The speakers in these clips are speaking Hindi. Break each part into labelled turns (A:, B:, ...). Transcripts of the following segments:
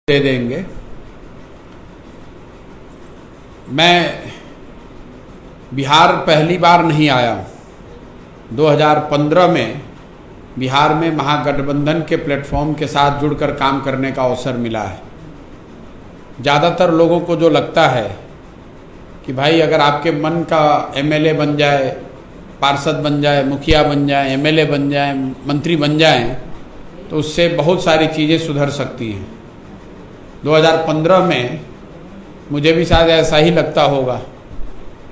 A: दे देंगे। मैं बिहार पहली बार नहीं आया हूँ। 2015 में बिहार में महागठबंधन के प्लेटफॉर्म के साथ जुड़कर काम करने का अवसर मिला है। ज़्यादातर लोगों को जो लगता है कि भाई अगर आपके मन का एमएलए बन जाए, पार्षद बन जाए, मुखिया बन जाए, एमएलए बन जाए, मंत्री बन जाए तो उससे बहुत सारी चीज़ें सुधर सकती हैं। 2015 में मुझे भी शायद ऐसा ही लगता होगा,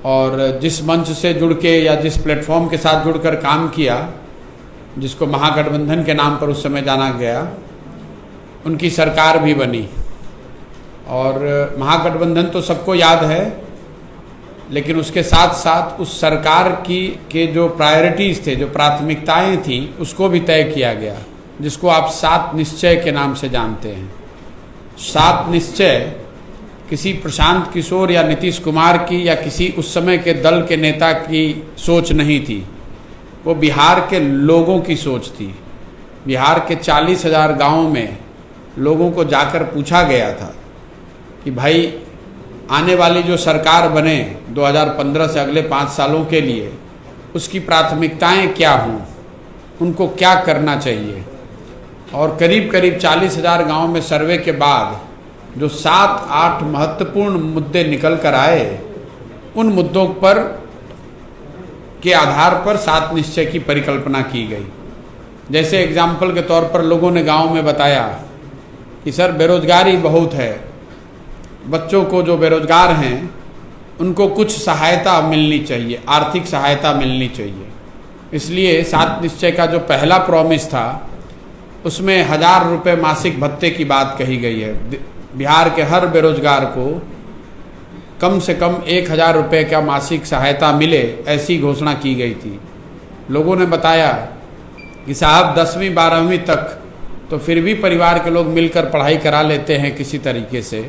A: और जिस मंच से जुड़ के या जिस प्लेटफॉर्म के साथ जुड़कर काम किया, जिसको महागठबंधन के नाम पर उस समय जाना गया, उनकी सरकार भी बनी। और महागठबंधन तो सबको याद है, लेकिन उसके साथ साथ उस सरकार के जो प्रायोरिटीज़ थे, जो प्राथमिकताएं थी, उसको भी तय किया गया, जिसको आप 7 निश्चय के नाम से जानते हैं। 7 निश्चय किसी प्रशांत किशोर या नीतीश कुमार की या किसी उस समय के दल के नेता की सोच नहीं थी, वो बिहार के लोगों की सोच थी। बिहार के 40,000 गाँवों में लोगों को जाकर पूछा गया था कि भाई आने वाली जो सरकार बने 2015 से अगले 5 सालों के लिए, उसकी प्राथमिकताएं क्या हों, उनको क्या करना चाहिए। और करीब करीब 40,000 गाँव में सर्वे के बाद जो 7-8 महत्वपूर्ण मुद्दे निकल कर आए, उन मुद्दों पर के आधार पर 7 निश्चय की परिकल्पना की गई। जैसे एग्जाम्पल के तौर पर लोगों ने गांव में बताया कि सर बेरोजगारी बहुत है, बच्चों को जो बेरोजगार हैं उनको कुछ सहायता मिलनी चाहिए, आर्थिक सहायता मिलनी चाहिए। इसलिए 7 निश्चय का जो पहला प्रॉमिस था, उसमें 1000 रुपये मासिक भत्ते की बात कही गई है। बिहार के हर बेरोजगार को कम से कम 1000 रुपये का मासिक सहायता मिले, ऐसी घोषणा की गई थी। लोगों ने बताया कि साहब 10वीं 12वीं तक तो फिर भी परिवार के लोग मिलकर पढ़ाई करा लेते हैं किसी तरीके से,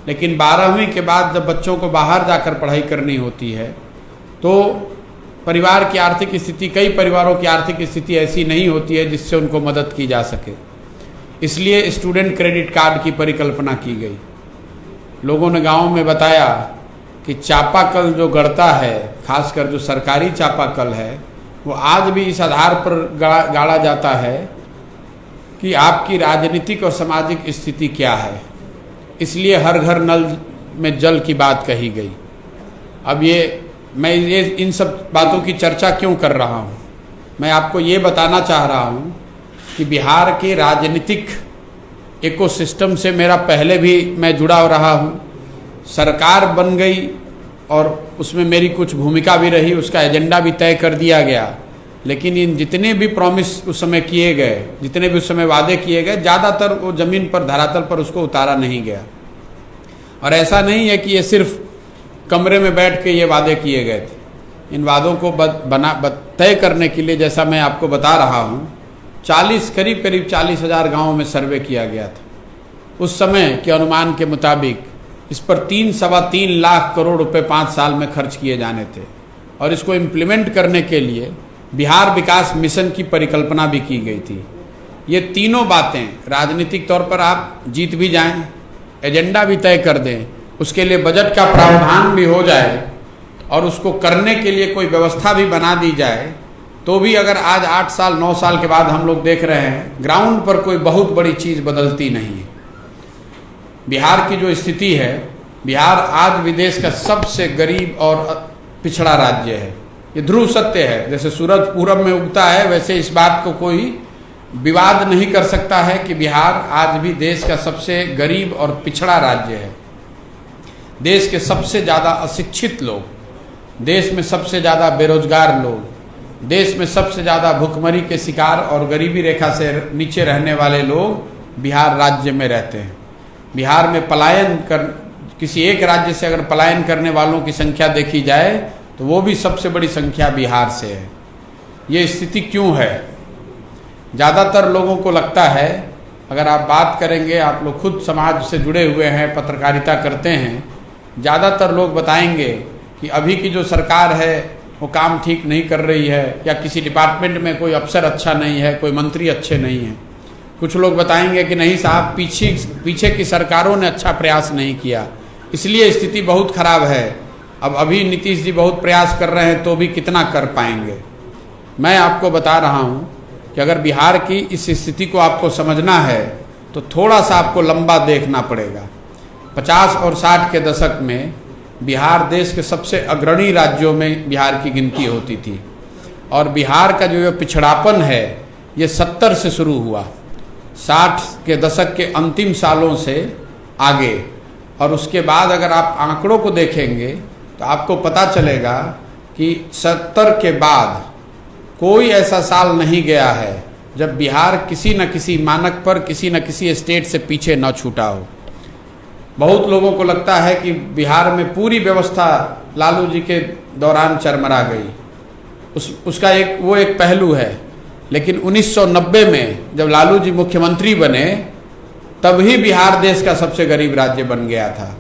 A: लेकिन 12वीं के बाद जब बच्चों को बाहर जाकर पढ़ाई करनी होती है तो परिवार की आर्थिक स्थिति, कई परिवारों की आर्थिक स्थिति ऐसी नहीं होती है जिससे उनको मदद की जा सके। इसलिए स्टूडेंट क्रेडिट कार्ड की परिकल्पना की गई। लोगों ने गाँव में बताया कि चापाकल जो गढ़ता है, खासकर जो सरकारी चापाकल है, वो आज भी इस आधार पर गाड़ा जाता है कि आपकी राजनीतिक और सामाजिक स्थिति क्या है। इसलिए हर घर नल में जल की बात कही गई। अब मैं इन सब बातों की चर्चा क्यों कर रहा हूँ? मैं आपको ये बताना चाह रहा हूँ कि बिहार के राजनीतिक इकोसिस्टम से मेरा पहले भी मैं जुड़ा रहा हूँ। सरकार बन गई और उसमें मेरी कुछ भूमिका भी रही, उसका एजेंडा भी तय कर दिया गया, लेकिन इन जितने भी प्रॉमिस उस समय किए गए, जितने भी उस समय वादे किए गए, ज़्यादातर वो ज़मीन पर, धरातल पर उसको उतारा नहीं गया। और ऐसा नहीं है कि ये सिर्फ कमरे में बैठ के ये वादे किए गए थे। इन वादों को तय करने के लिए, जैसा मैं आपको बता रहा हूँ, करीब 40,000 गाँवों में सर्वे किया गया था। उस समय के अनुमान के मुताबिक इस पर 3-3.25 लाख करोड़ रुपए 5 साल में खर्च किए जाने थे। और इसको इम्प्लीमेंट करने के लिए बिहार विकास मिशन की परिकल्पना भी की गई थी। ये तीनों बातें, राजनीतिक तौर पर आप जीत भी जाएं, एजेंडा भी तय कर दें, उसके लिए बजट का प्रावधान भी हो जाए और उसको करने के लिए कोई व्यवस्था भी बना दी जाए, तो भी अगर आज 8 साल 9 साल के बाद हम लोग देख रहे हैं, ग्राउंड पर कोई बहुत बड़ी चीज़ बदलती नहीं है। बिहार की जो स्थिति है, बिहार आज विदेश का सबसे गरीब और पिछड़ा राज्य है। ये ध्रुव सत्य है। जैसे सूरज पूरब में उगता है, वैसे इस बात को कोई विवाद नहीं कर सकता है कि बिहार आज भी देश का सबसे गरीब और पिछड़ा राज्य है। देश के सबसे ज़्यादा अशिक्षित लोग, देश में सबसे ज़्यादा बेरोजगार लोग, देश में सबसे ज़्यादा भुखमरी के शिकार और गरीबी रेखा से नीचे रहने वाले लोग बिहार राज्य में रहते हैं। बिहार में किसी एक राज्य से अगर पलायन करने वालों की संख्या देखी जाए तो वो भी सबसे बड़ी संख्या बिहार से है। ये स्थिति क्यों है? ज़्यादातर लोगों को लगता है, अगर आप बात करेंगे, आप लोग खुद समाज से जुड़े हुए हैं, पत्रकारिता करते हैं, ज़्यादातर लोग बताएंगे कि अभी की जो सरकार है वो काम ठीक नहीं कर रही है, या किसी डिपार्टमेंट में कोई अफसर अच्छा नहीं है, कोई मंत्री अच्छे नहीं हैं। कुछ लोग बताएंगे कि नहीं साहब, पीछे की सरकारों ने अच्छा प्रयास नहीं किया, इसलिए स्थिति बहुत खराब है। अब अभी नीतीश जी बहुत प्रयास कर रहे हैं तो भी कितना कर पाएंगे। मैं आपको बता रहा हूं कि अगर बिहार की इस स्थिति को आपको समझना है तो थोड़ा सा आपको लंबा देखना पड़ेगा। 50 और 60 के दशक में बिहार देश के सबसे अग्रणी राज्यों में बिहार की गिनती होती थी, और बिहार का जो पिछड़ापन है ये 70 से शुरू हुआ, 60 के दशक के अंतिम सालों से आगे। और उसके बाद अगर आप आंकड़ों को देखेंगे तो आपको पता चलेगा कि 70 के बाद कोई ऐसा साल नहीं गया है जब बिहार किसी न किसी मानक पर, किसी न किसी स्टेट से पीछे न छूटा हो। बहुत लोगों को लगता है कि बिहार में पूरी व्यवस्था लालू जी के दौरान चरमरा गई, उसका एक पहलू है। लेकिन 1990 में जब लालू जी मुख्यमंत्री बने तभी बिहार देश का सबसे गरीब राज्य बन गया था।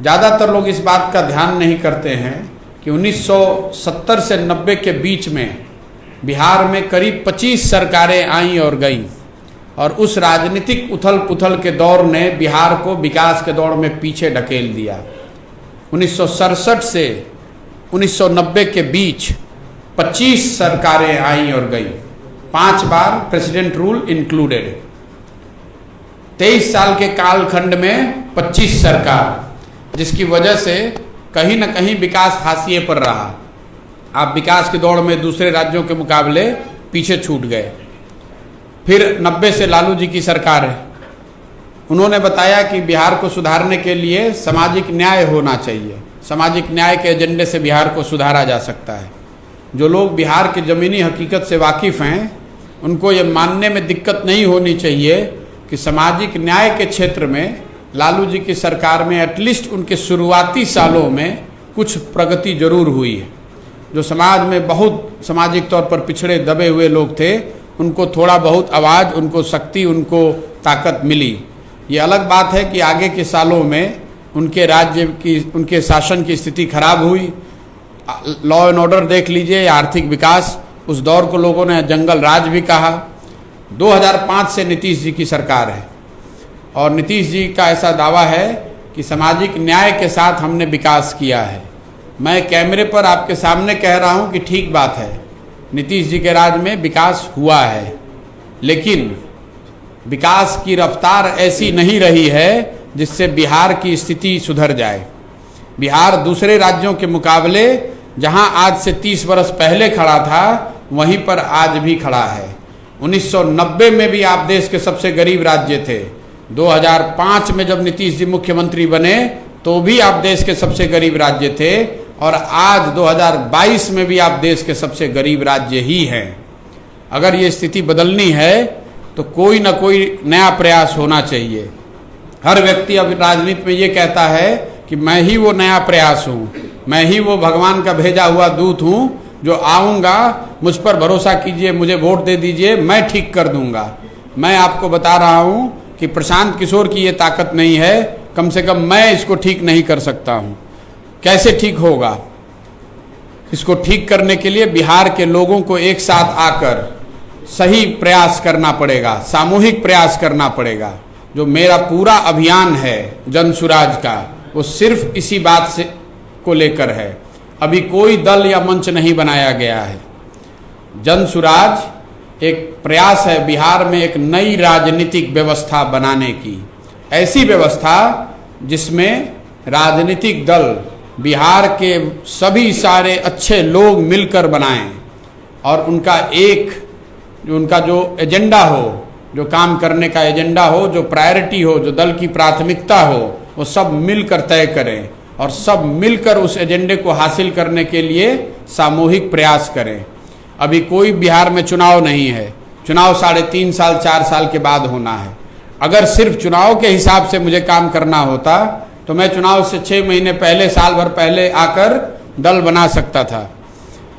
A: ज़्यादातर लोग इस बात का ध्यान नहीं करते हैं कि 1970 से 90 के बीच में बिहार में करीब 25 सरकारें आईं और गईं, और उस राजनीतिक उथल पुथल के दौर ने बिहार को विकास के दौर में पीछे ढकेल दिया। 1967 से 1990 के बीच 25 सरकारें आईं और गईं, 5 बार प्रेसिडेंट रूल इंक्लूडेड। 23 साल के कालखंड में 25 सरकार, जिसकी वजह से कहीं न कहीं विकास हाशिए पर रहा। आप विकास की दौड़ में दूसरे राज्यों के मुकाबले पीछे छूट गए। फिर 90 से लालू जी की सरकार है, उन्होंने बताया कि बिहार को सुधारने के लिए सामाजिक न्याय होना चाहिए, सामाजिक न्याय के एजेंडे से बिहार को सुधारा जा सकता है। जो लोग बिहार की ज़मीनी हकीकत से वाकिफ़ हैं उनको ये मानने में दिक्कत नहीं होनी चाहिए कि सामाजिक न्याय के क्षेत्र में लालू जी की सरकार में एटलीस्ट उनके शुरुआती सालों में कुछ प्रगति जरूर हुई है। जो समाज में बहुत सामाजिक तौर पर पिछड़े दबे हुए लोग थे उनको थोड़ा बहुत आवाज़, उनको शक्ति, उनको ताकत मिली। ये अलग बात है कि आगे के सालों में उनके राज्य की, उनके शासन की स्थिति खराब हुई। लॉ एंड ऑर्डर देख लीजिए, आर्थिक विकास, उस दौर को लोगों ने जंगल राज भी कहा। 2005 से नीतीश जी की सरकार है और नीतीश जी का ऐसा दावा है कि सामाजिक न्याय के साथ हमने विकास किया है। मैं कैमरे पर आपके सामने कह रहा हूं कि ठीक बात है, नीतीश जी के राज में विकास हुआ है, लेकिन विकास की रफ्तार ऐसी नहीं रही है जिससे बिहार की स्थिति सुधर जाए। बिहार दूसरे राज्यों के मुकाबले जहां आज से 30 वर्ष पहले खड़ा था वहीं पर आज भी खड़ा है। 1990 में भी आप देश के सबसे गरीब राज्य थे। 2005 में जब नीतीश जी मुख्यमंत्री बने तो भी आप देश के सबसे गरीब राज्य थे, और आज 2022 में भी आप देश के सबसे गरीब राज्य ही हैं। अगर ये स्थिति बदलनी है तो कोई ना कोई नया प्रयास होना चाहिए। हर व्यक्ति अब राजनीति में ये कहता है कि मैं ही वो नया प्रयास हूँ, मैं ही वो भगवान का भेजा हुआ दूत हूँ जो आऊँगा, मुझ पर भरोसा कीजिए, मुझे वोट दे दीजिए, मैं ठीक कर दूँगा। मैं आपको बता रहा हूँ कि प्रशांत किशोर की ये ताकत नहीं है, कम से कम मैं इसको ठीक नहीं कर सकता हूँ। कैसे ठीक होगा? इसको ठीक करने के लिए बिहार के लोगों को एक साथ आकर सही प्रयास करना पड़ेगा, सामूहिक प्रयास करना पड़ेगा। जो मेरा पूरा अभियान है जन सुराज का, वो सिर्फ इसी बात से को लेकर है। अभी कोई दल या मंच नहीं बनाया गया है। जन सुराज एक प्रयास है बिहार में एक नई राजनीतिक व्यवस्था बनाने की, ऐसी व्यवस्था जिसमें राजनीतिक दल बिहार के सभी सारे अच्छे लोग मिलकर बनाएं और उनका जो एजेंडा हो, जो काम करने का एजेंडा हो, जो प्रायोरिटी हो, जो दल की प्राथमिकता हो, वो सब मिलकर तय करें और सब मिलकर उस एजेंडे को हासिल करने के लिए सामूहिक प्रयास करें। अभी कोई बिहार में चुनाव नहीं है, चुनाव 3.5 साल 4 साल के बाद होना है। अगर सिर्फ चुनाव के हिसाब से मुझे काम करना होता तो मैं चुनाव से 6 महीने पहले, साल भर पहले आकर दल बना सकता था,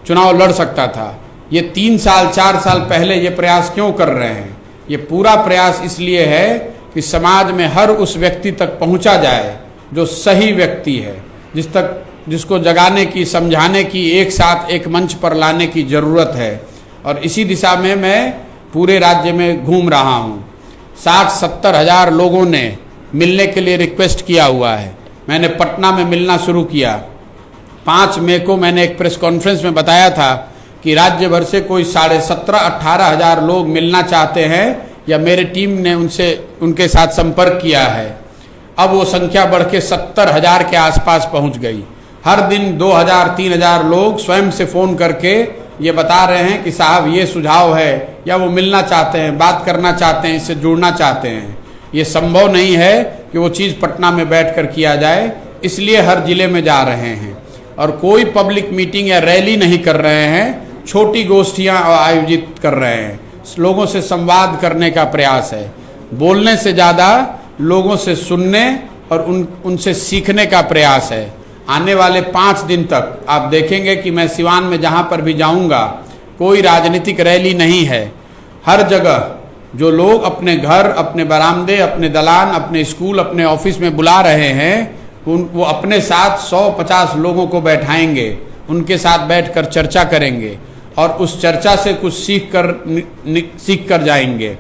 A: चुनाव लड़ सकता था। ये 3 साल 4 साल पहले ये प्रयास क्यों कर रहे हैं? ये पूरा प्रयास इसलिए है कि समाज में हर उस व्यक्ति तक पहुंचा जाए जो सही व्यक्ति है, जिसको जगाने की, समझाने की, एक साथ एक मंच पर लाने की ज़रूरत है। और इसी दिशा में मैं पूरे राज्य में घूम रहा हूँ। 60-70 हज़ार लोगों ने मिलने के लिए रिक्वेस्ट किया हुआ है। मैंने पटना में मिलना शुरू किया। 5 मई को मैंने एक प्रेस कॉन्फ्रेंस में बताया था कि राज्य भर से कोई 17,500-18 हज़ार लोग मिलना चाहते हैं या मेरे टीम ने उनके साथ संपर्क किया है। अब वो संख्या बढ़ के 70 हज़ार के आसपास पहुंच गई। हर दिन 2,000-3,000 लोग स्वयं से फ़ोन करके ये बता रहे हैं कि साहब ये सुझाव है, या वो मिलना चाहते हैं, बात करना चाहते हैं, इससे जुड़ना चाहते हैं। ये संभव नहीं है कि वो चीज़ पटना में बैठकर किया जाए, इसलिए हर जिले में जा रहे हैं और कोई पब्लिक मीटिंग या रैली नहीं कर रहे हैं, छोटी गोष्ठियाँ आयोजित कर रहे हैं। लोगों से संवाद करने का प्रयास है। बोलने से ज़्यादा लोगों से सुनने और उनसे सीखने का प्रयास है। आने वाले 5 दिन तक आप देखेंगे कि मैं सिवान में जहाँ पर भी जाऊँगा कोई राजनीतिक रैली नहीं है। हर जगह जो लोग अपने घर, अपने बरामदे, अपने दलान, अपने स्कूल, अपने ऑफिस में बुला रहे हैं, वो अपने साथ 100-50 लोगों को बैठाएंगे, उनके साथ बैठकर चर्चा करेंगे और उस चर्चा से कुछ सीख कर जाएंगे।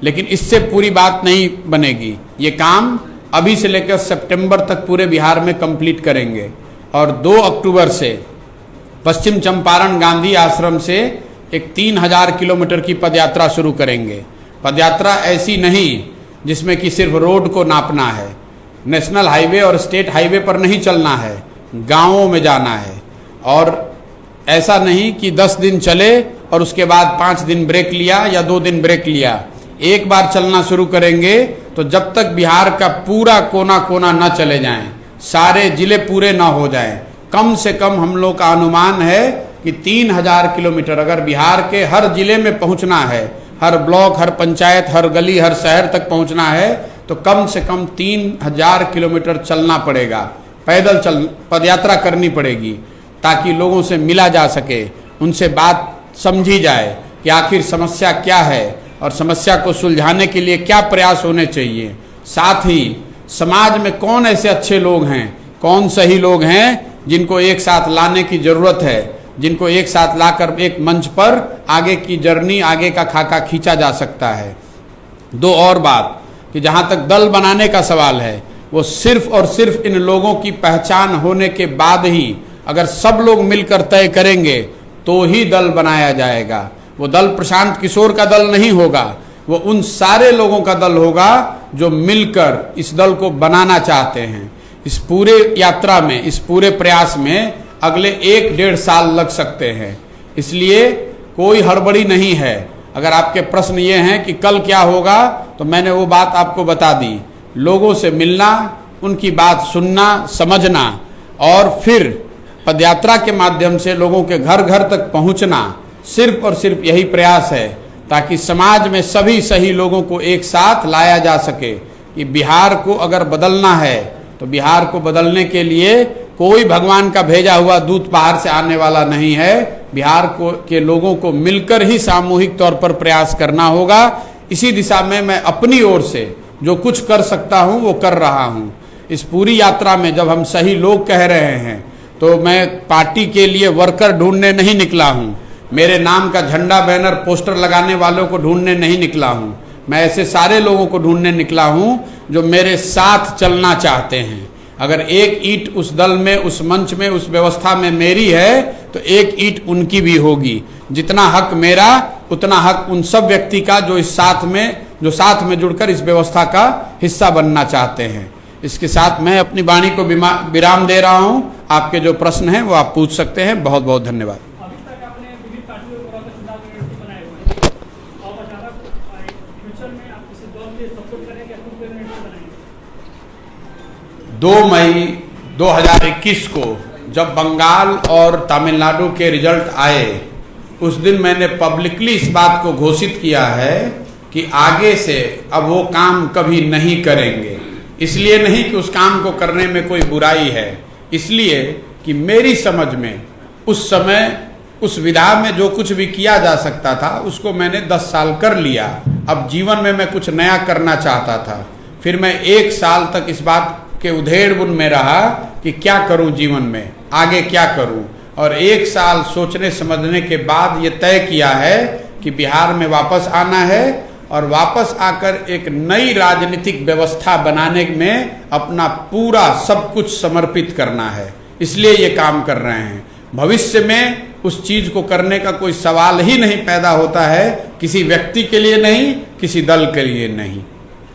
A: लेकिन इससे पूरी बात नहीं बनेगी। ये काम अभी से लेकर सितंबर तक पूरे बिहार में कंप्लीट करेंगे और 2 अक्टूबर से पश्चिम चंपारण गांधी आश्रम से एक 3,000 किलोमीटर की पदयात्रा शुरू करेंगे। पदयात्रा ऐसी नहीं जिसमें कि सिर्फ रोड को नापना है, नेशनल हाईवे और स्टेट हाईवे पर नहीं चलना है, गांवों में जाना है। और ऐसा नहीं कि 10 दिन चले और उसके बाद 5 दिन ब्रेक लिया या 2 दिन ब्रेक लिया। एक बार चलना शुरू करेंगे तो जब तक बिहार का पूरा कोना कोना न चले जाएं, सारे जिले पूरे न हो जाएं, कम से कम हम लोग का अनुमान है कि 3,000 किलोमीटर अगर बिहार के हर जिले में पहुंचना है, हर ब्लॉक, हर पंचायत, हर गली, हर शहर तक पहुंचना है, तो कम से कम 3,000 किलोमीटर चलना पड़ेगा, पैदल पदयात्रा करनी पड़ेगी, ताकि लोगों से मिला जा सके, उनसे बात समझी जाए कि आखिर समस्या क्या है और समस्या को सुलझाने के लिए क्या प्रयास होने चाहिए। साथ ही समाज में कौन ऐसे अच्छे लोग हैं, कौन सही लोग हैं जिनको एक साथ लाने की ज़रूरत है, जिनको एक साथ लाकर एक मंच पर आगे की जर्नी, आगे का खाका खींचा जा सकता है। 2 और बात कि जहाँ तक दल बनाने का सवाल है, वो सिर्फ और सिर्फ इन लोगों की पहचान होने के बाद ही, अगर सब लोग मिलकर तय करेंगे तो ही दल बनाया जाएगा। वो दल प्रशांत किशोर का दल नहीं होगा, वो उन सारे लोगों का दल होगा जो मिलकर इस दल को बनाना चाहते हैं। इस पूरे यात्रा में, इस पूरे प्रयास में अगले 1-1.5 साल लग सकते हैं, इसलिए कोई हड़बड़ी नहीं है। अगर आपके प्रश्न ये हैं कि कल क्या होगा, तो मैंने वो बात आपको बता दी। लोगों से मिलना, उनकी बात सुनना, समझना और फिर पदयात्रा के माध्यम से लोगों के घर घर तक पहुंचना, सिर्फ और सिर्फ यही प्रयास है ताकि समाज में सभी सही लोगों को एक साथ लाया जा सके। कि बिहार को अगर बदलना है तो बिहार को बदलने के लिए कोई भगवान का भेजा हुआ दूत बाहर से आने वाला नहीं है। बिहार के लोगों को मिलकर ही सामूहिक तौर पर प्रयास करना होगा। इसी दिशा में मैं अपनी ओर से जो कुछ कर सकता हूं वो कर रहा हूं। इस पूरी यात्रा में जब हम सही लोग कह रहे हैं तो मैं पार्टी के लिए वर्कर ढूंढने नहीं निकला हूं, मेरे नाम का झंडा, बैनर, पोस्टर लगाने वालों को ढूंढने नहीं निकला हूं। मैं ऐसे सारे लोगों को ढूंढने निकला हूं जो मेरे साथ चलना चाहते हैं। अगर एक ईंट उस दल में, उस मंच में, उस व्यवस्था में मेरी है तो एक ईंट उनकी भी होगी। जितना हक मेरा उतना हक उन सब व्यक्ति का जो साथ में जुड़कर इस व्यवस्था का हिस्सा बनना चाहते हैं। इसके साथ मैं अपनी वाणी को विराम दे रहा हूं। आपके जो प्रश्न हैं वो आप पूछ सकते हैं। बहुत बहुत धन्यवाद। 2 मई 2021 को जब बंगाल और तमिलनाडु के रिजल्ट आए, उस दिन मैंने पब्लिकली इस बात को घोषित किया है कि आगे से अब वो काम कभी नहीं करेंगे। इसलिए नहीं कि उस काम को करने में कोई बुराई है, इसलिए कि मेरी समझ में उस समय उस विधा में जो कुछ भी किया जा सकता था उसको मैंने 10 साल कर लिया। अब जीवन में मैं कुछ नया करना चाहता था। फिर मैं 1 साल तक इस बात के उधेड़-बुन में रहा कि क्या करूं जीवन में, आगे क्या करूं। और 1 साल सोचने समझने के बाद ये तय किया है कि बिहार में वापस आना है और वापस आकर एक नई राजनीतिक व्यवस्था बनाने में अपना पूरा सब कुछ समर्पित करना है, इसलिए ये काम कर रहे हैं। भविष्य में उस चीज को करने का कोई सवाल ही नहीं पैदा होता है, किसी व्यक्ति के लिए नहीं, किसी दल के लिए नहीं।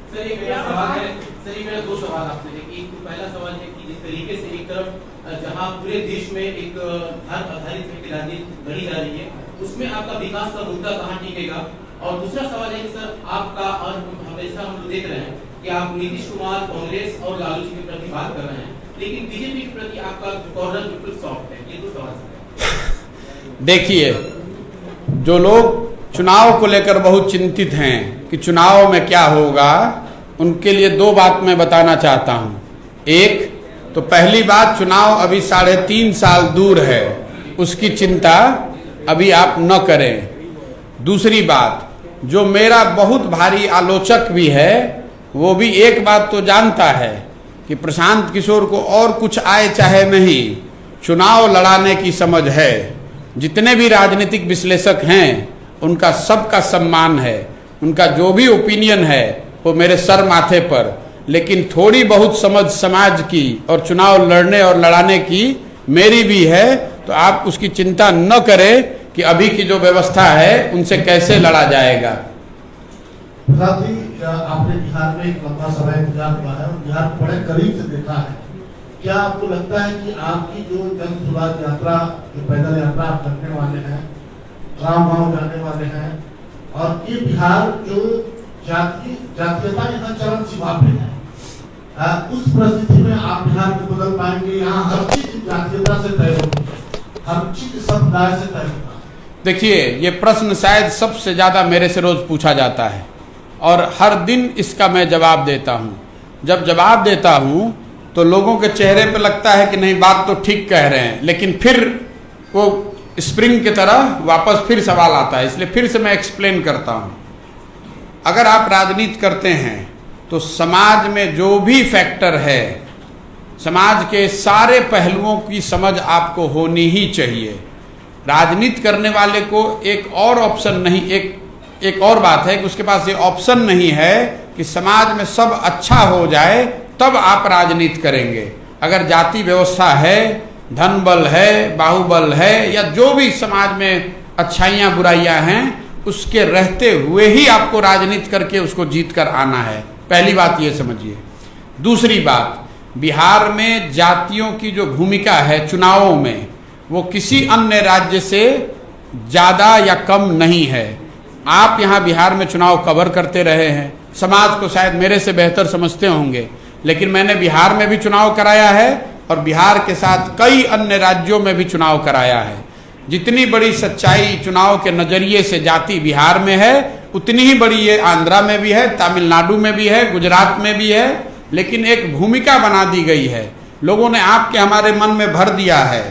B: सर ये मेरा सवाल है, सर ये मेरा दो सवाल आपसे है कि पहला सवाल है कि जिस तरीके से एक तरफ जहां पूरे देश में एक धर्म आधारित राजनीति लड़ी जा रही है, उसमें आपका विकास का मुद्दा कहां टिकेगा? और दूसरा सवाल है कि सर आपका, और हमेशा हम लोग देख रहे हैं कि आप नीतीश कुमार, कांग्रेस और लालू जी के प्रति बात कर रहे हैं, लेकिन बीजेपी के प्रति आपका कॉर्नर बिल्कुल सॉफ्ट है। ये दो सवाल है।
A: देखिए, जो लोग चुनाव को लेकर बहुत चिंतित हैं कि चुनाव में क्या होगा, उनके लिए दो बात मैं बताना चाहता हूं। एक तो पहली बात, चुनाव अभी 3.5 साल दूर है, उसकी चिंता अभी आप न करें। दूसरी बात, जो मेरा बहुत भारी आलोचक भी है, वो भी एक बात तो जानता है कि प्रशांत किशोर को और कुछ आए चाहे नहीं, चुनाव लड़ाने की समझ है। जितने भी राजनीतिक विश्लेषक हैं उनका सबका सम्मान है, उनका जो भी ओपिनियन है वो मेरे सर माथे पर, लेकिन थोड़ी बहुत समझ समाज की और चुनाव लड़ने और लड़ाने की मेरी भी है। तो आप उसकी चिंता न करें कि अभी की जो व्यवस्था है उनसे कैसे लड़ा जाएगा।
C: साथ ही आपने बिहार में एक लंबा समय इंतजार हुआ है और बिहार को बड़े करीब से देखा है, क्या आपको लगता है कि आपकी जो जन सुराज यात्रा, जो पैदल यात्रा आप करने वाले हैं, गाँव-गाँव जाने वाले हैं, और ये बिहार जो जातीयता यहाँ चरम सीमा पे है, उस परिस्थिति में आप बिहार को बदल पाएंगे? यहाँ हर चीज जातीयता से तय होगी, हर चीज समुदाय से तय होगा।
A: देखिए, ये प्रश्न शायद सबसे ज्यादा मेरे से रोज पूछा जाता है और हर दिन इसका मैं जवाब देता हूँ। जब जवाब देता हूँ तो लोगों के चेहरे पे लगता है कि नहीं, बात तो ठीक कह रहे हैं, लेकिन फिर वो स्प्रिंग की तरह वापस फिर सवाल आता है, इसलिए फिर से मैं एक्सप्लेन करता हूँ। अगर आप राजनीति करते हैं तो समाज में जो भी फैक्टर है, समाज के सारे पहलुओं की समझ आपको होनी ही चाहिए। राजनीति करने वाले को एक और ऑप्शन नहीं, एक और बात है कि उसके पास ये ऑप्शन नहीं है कि समाज में सब अच्छा हो जाए तब आप राजनीति करेंगे। अगर जाति व्यवस्था है, धन बल है, बाहुबल है, या जो भी समाज में अच्छाइयाँ बुराइयाँ हैं, उसके रहते हुए ही आपको राजनीति करके उसको जीत कर आना है। पहली बात ये समझिए। दूसरी बात, बिहार में जातियों की जो भूमिका है चुनावों में, वो किसी अन्य राज्य से ज़्यादा या कम नहीं है। आप यहाँ बिहार में चुनाव कवर करते रहे हैं, समाज को शायद मेरे से बेहतर समझते होंगे, लेकिन मैंने बिहार में भी चुनाव कराया है और बिहार के साथ कई अन्य राज्यों में भी चुनाव कराया है। जितनी बड़ी सच्चाई चुनाव के नज़रिए से जाति बिहार में है, उतनी ही बड़ी ये आंध्रा में भी है, तमिलनाडु में भी है, गुजरात में भी है। लेकिन एक भूमिका बना दी गई है, लोगों ने आपके हमारे मन में भर दिया है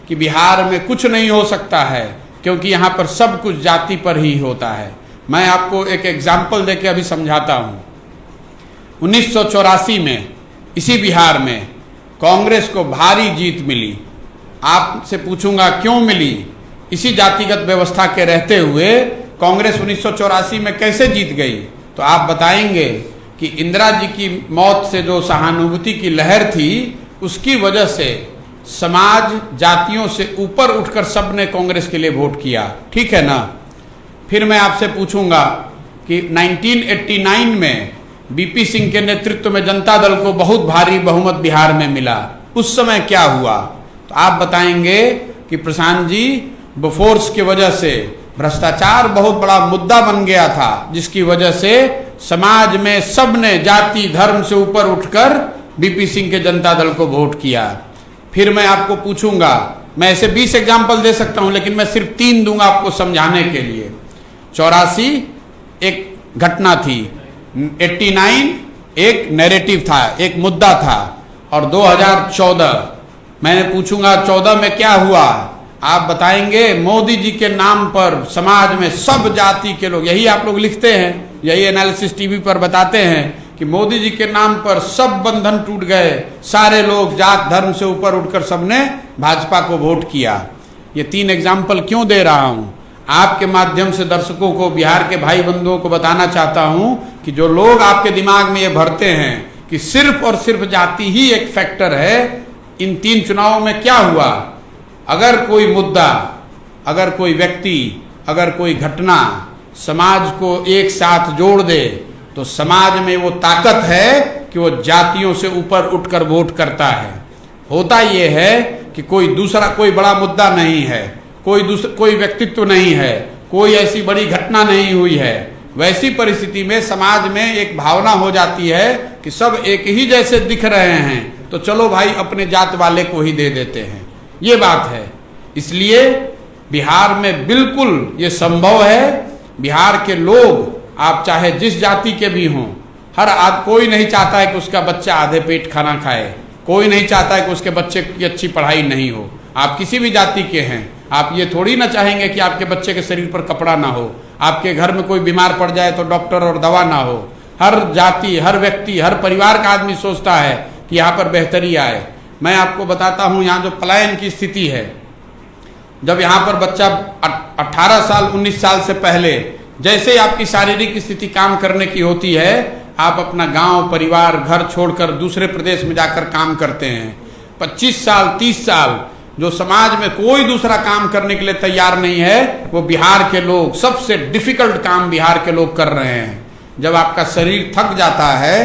A: कि बिहार में कुछ नहीं हो सकता है, क्योंकि यहाँ पर सब कुछ जाति पर ही होता है। मैं आपको एक एग्जाम्पल देके अभी समझाता हूँ। 1984 में इसी बिहार में कांग्रेस को भारी जीत मिली। आपसे पूछूंगा क्यों मिली? इसी जातिगत व्यवस्था के रहते हुए कांग्रेस 1984 में कैसे जीत गई? तो आप बताएंगे कि इंदिरा जी की मौत से जो सहानुभूति की लहर थी, उसकी वजह से समाज जातियों से ऊपर उठकर सबने कांग्रेस के लिए वोट किया। ठीक है ना? फिर मैं आपसे पूछूंगा कि 1989 में बीपी सिंह के नेतृत्व में जनता दल को बहुत भारी बहुमत बिहार में मिला। उस समय क्या हुआ? तो आप बताएंगे कि प्रशांत जी, बोफोर्स की वजह से भ्रष्टाचार बहुत बड़ा मुद्दा बन गया था, जिसकी वजह से समाज में सबने जाति धर्म से ऊपर उठकर बीपी सिंह के जनता दल को वोट किया। फिर मैं आपको पूछूंगा, मैं ऐसे 20 एग्जाम्पल दे सकता हूं, लेकिन मैं सिर्फ 3 दूंगा आपको समझाने के लिए। 84 एक घटना थी, 89 एक नैरेटिव था, एक मुद्दा था, और 2014 मैंने पूछूंगा 14 में क्या हुआ? आप बताएंगे मोदी जी के नाम पर समाज में सब जाति के लोग, यही आप लोग लिखते हैं, यही एनालिसिस टीवी पर बताते हैं कि मोदी जी के नाम पर सब बंधन टूट गए, सारे लोग जात धर्म से ऊपर उठकर सबने भाजपा को वोट किया। ये 3 एग्जाम्पल क्यों दे रहा हूं? आपके माध्यम से दर्शकों को, बिहार के भाई बंधुओं को बताना चाहता हूं कि जो लोग आपके दिमाग में ये भरते हैं कि सिर्फ और सिर्फ जाति ही एक फैक्टर है, इन 3 चुनावों में क्या हुआ? अगर कोई मुद्दा, अगर कोई व्यक्ति, अगर कोई घटना समाज को एक साथ जोड़ दे तो समाज में वो ताकत है कि वो जातियों से ऊपर उठकर वोट करता है। होता ये है कि कोई दूसरा, कोई बड़ा मुद्दा नहीं है, कोई व्यक्तित्व नहीं है, कोई ऐसी बड़ी घटना नहीं हुई है, वैसी परिस्थिति में समाज में एक भावना हो जाती है कि सब एक ही जैसे दिख रहे हैं, तो चलो भाई अपने जात वाले को ही दे देते हैं। ये बात है। इसलिए बिहार में बिल्कुल ये संभव है। बिहार के लोग, आप चाहे जिस जाति के भी हों, कोई नहीं चाहता है कि उसका बच्चा आधे पेट खाना खाए, कोई नहीं चाहता है कि उसके बच्चे की अच्छी पढ़ाई नहीं हो। आप किसी भी जाति के हैं, आप ये थोड़ी ना चाहेंगे कि आपके बच्चे के शरीर पर कपड़ा ना हो, आपके घर में कोई बीमार पड़ जाए तो डॉक्टर और दवा ना हो। हर जाति, हर व्यक्ति, हर परिवार का आदमी सोचता है कि यहाँ पर बेहतरी आए। मैं आपको बताता हूँ, यहाँ जो पलायन की स्थिति है, जब यहाँ पर बच्चा 18 साल 19 साल से पहले जैसे ही आपकी शारीरिक स्थिति काम करने की होती है, आप अपना गांव, परिवार, घर छोड़कर दूसरे प्रदेश में जाकर काम करते हैं। 25 साल 30 साल जो समाज में कोई दूसरा काम करने के लिए तैयार नहीं है, वो बिहार के लोग, सबसे डिफिकल्ट काम बिहार के लोग कर रहे हैं। जब आपका शरीर थक जाता है,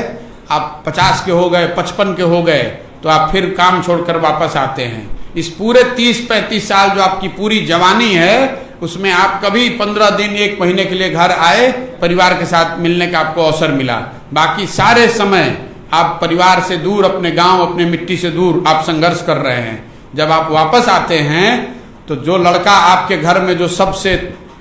A: आप 50 के हो गए, 55 के हो गए, तो आप फिर काम छोड़कर वापस आते हैं। इस पूरे 30-35 साल जो आपकी पूरी जवानी है, उसमें आप कभी 15 दिन 1 महीने के लिए घर आए, परिवार के साथ मिलने का आपको अवसर मिला। बाकी सारे समय आप परिवार से दूर, अपने गांव, अपने मिट्टी से दूर आप संघर्ष कर रहे हैं। जब आप वापस आते हैं तो जो लड़का आपके घर में जो सबसे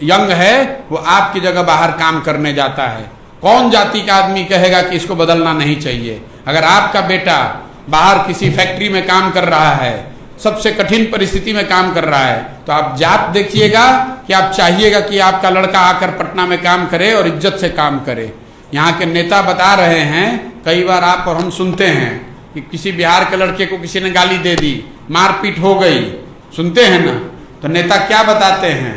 A: यंग है, वो आपकी जगह बाहर काम करने जाता है। कौन जाति का आदमी कहेगा कि इसको बदलना नहीं चाहिए? अगर आपका बेटा बाहर किसी फैक्ट्री में काम कर रहा है, सबसे कठिन परिस्थिति में काम कर रहा है, तो आप जात देखिएगा कि आप चाहिएगा कि आपका लड़का आकर पटना में काम करे और इज्जत से काम करे। यहाँ के नेता बता रहे हैं, कई बार आप और हम सुनते हैं कि किसी बिहार के लड़के को किसी ने गाली दे दी, मारपीट हो गई, सुनते हैं ना? तो नेता क्या बताते हैं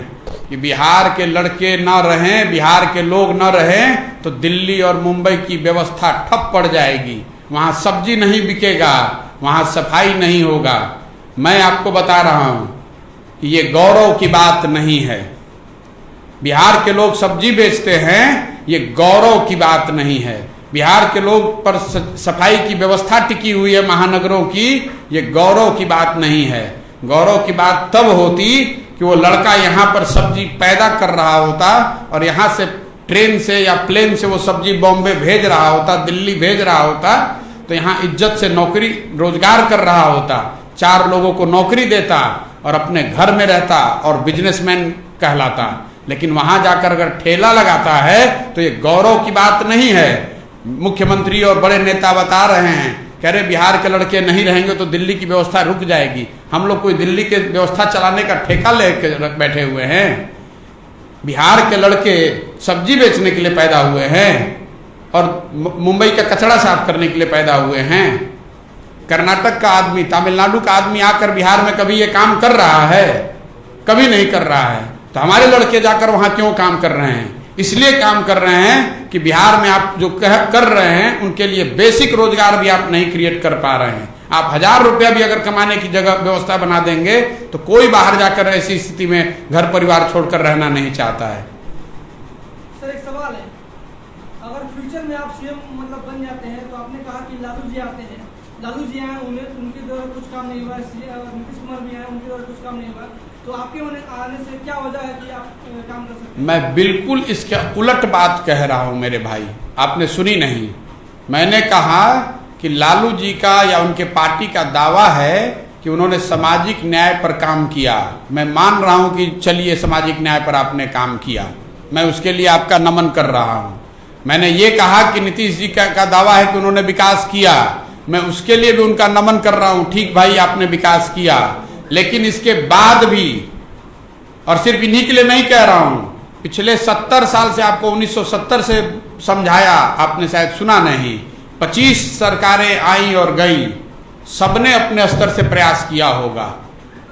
A: कि बिहार के लड़के न रहें, बिहार के लोग न रहें तो दिल्ली और मुंबई की व्यवस्था ठप पड़ जाएगी, वहाँ सब्जी नहीं बिकेगा, वहाँ सफाई नहीं होगा। मैं आपको बता रहा हूं कि ये गौरव की बात नहीं है। बिहार के लोग सब्जी बेचते हैं, ये गौरव की बात नहीं है। बिहार के लोग पर सफाई की व्यवस्था टिकी हुई है महानगरों की, ये गौरव की बात नहीं है। गौरव की बात तब होती कि वो लड़का यहाँ पर सब्जी पैदा कर रहा होता और यहाँ से ट्रेन से या प्लेन से वो सब्जी बॉम्बे भेज रहा होता, दिल्ली भेज रहा होता, तो यहाँ इज्जत से नौकरी रोजगार कर रहा होता, 4 लोगों को नौकरी देता और अपने घर में रहता और बिजनेसमैन कहलाता। लेकिन वहां जाकर अगर ठेला लगाता है तो ये गौरव की बात नहीं है। मुख्यमंत्री और बड़े नेता बता रहे हैं, कह रहे बिहार के लड़के नहीं रहेंगे तो दिल्ली की व्यवस्था रुक जाएगी। हम लोग कोई दिल्ली के व्यवस्था चलाने का ठेका लेके बैठे हुए हैं? बिहार के लड़के सब्जी बेचने के लिए पैदा हुए हैं और मुंबई का कचरा साफ करने के लिए पैदा हुए हैं। कर्नाटक का आदमी, तमिलनाडु का आदमी आकर बिहार में कभी ये काम कर रहा है? कभी नहीं कर रहा है। तो हमारे लड़के जाकर वहां क्यों काम कर रहे हैं? इसलिए काम कर रहे हैं कि बिहार में आप जो कर रहे हैं उनके लिए बेसिक रोजगार भी आप नहीं क्रिएट कर पा रहे हैं। आप 1000 रुपया भी अगर कमाने की जगह व्यवस्था बना देंगे तो कोई बाहर जाकर ऐसी स्थिति में घर परिवार छोड़कर रहना नहीं चाहता है।
D: सर एक सवाल है, अगर फ्यूचर में आप सीएम मतलब बन जाते हैं तो आपने कहा कि लालू जी आते हैं, लालू जी आए, उनके द्वारा कुछ काम नहीं हुआ, नीतीश कुमार भी आए, उनके द्वारा कुछ काम नहीं हुआ, तो आपके आने से क्या वजह है कि आप काम कर सकते हैं? मैं
A: बिल्कुल इसके उलट बात कह रहा हूं मेरे भाई, आपने सुनी नहीं। मैंने कहा कि लालू जी का या उनके पार्टी का दावा है कि उन्होंने सामाजिक न्याय पर काम किया। मैं मान रहा हूं कि चलिए सामाजिक न्याय पर आपने काम किया, मैं उसके लिए आपका नमन कर रहा हूं। मैंने ये कहा कि नीतीश जी का दावा है कि उन्होंने विकास किया, मैं उसके लिए भी उनका नमन कर रहा हूं। ठीक भाई, आपने विकास किया, लेकिन इसके बाद भी, और सिर्फ इन्हीं के लिए नहीं कह रहा हूं, पिछले 70 साल से आपको 1970 से समझाया, आपने शायद सुना नहीं। 25 सरकारें आई और गई, सबने अपने स्तर से प्रयास किया होगा।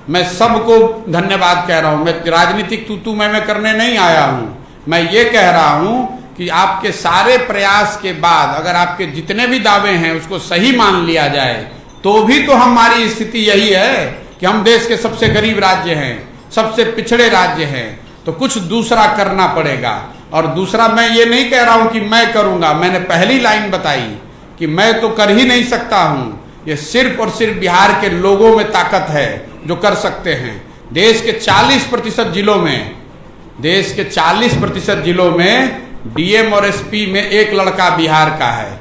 A: मैं सबको धन्यवाद कह रहा हूं। मैं राजनीतिक तू मैं करने नहीं आया हूं। मैं ये कह रहा हूं कि आपके सारे प्रयास के बाद अगर आपके जितने भी दावे हैं उसको सही मान लिया जाए तो भी तो हमारी स्थिति यही है कि हम देश के सबसे गरीब राज्य हैं, सबसे पिछड़े राज्य हैं। तो कुछ दूसरा करना पड़ेगा। और दूसरा मैं ये नहीं कह रहा हूं कि मैं करूंगा। मैंने पहली लाइन बताई कि मैं तो कर ही नहीं सकता हूं। ये सिर्फ और सिर्फ बिहार के लोगों में ताकत है जो कर सकते हैं। देश के 40% जिलों में डीएम और एसपी में एक लड़का बिहार का है।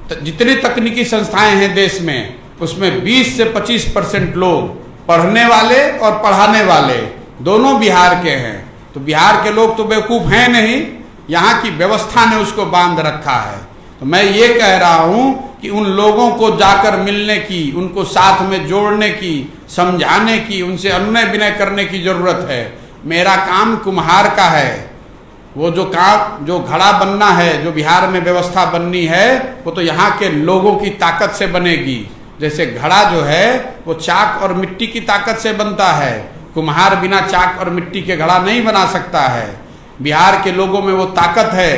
A: तो जितनी तकनीकी संस्थाएं हैं देश में उसमें 20 से 25% लोग पढ़ने वाले और पढ़ाने वाले दोनों बिहार के हैं। तो बिहार के लोग तो बेवकूफ हैं नहीं, यहाँ की व्यवस्था ने उसको बांध रखा है। तो मैं ये कह रहा हूं कि उन लोगों को जाकर मिलने की, उनको साथ में जोड़ने की, समझाने की, उनसे अनुनय विनय करने की जरूरत है। मेरा काम कुम्हार का है। वो जो काम, जो घड़ा बनना है, जो बिहार में व्यवस्था बननी है, वो तो यहाँ के लोगों की ताकत से बनेगी। जैसे घड़ा जो है वो चाक और मिट्टी की ताकत से बनता है, कुम्हार बिना चाक और मिट्टी के घड़ा नहीं बना सकता है। बिहार के लोगों में वो ताकत है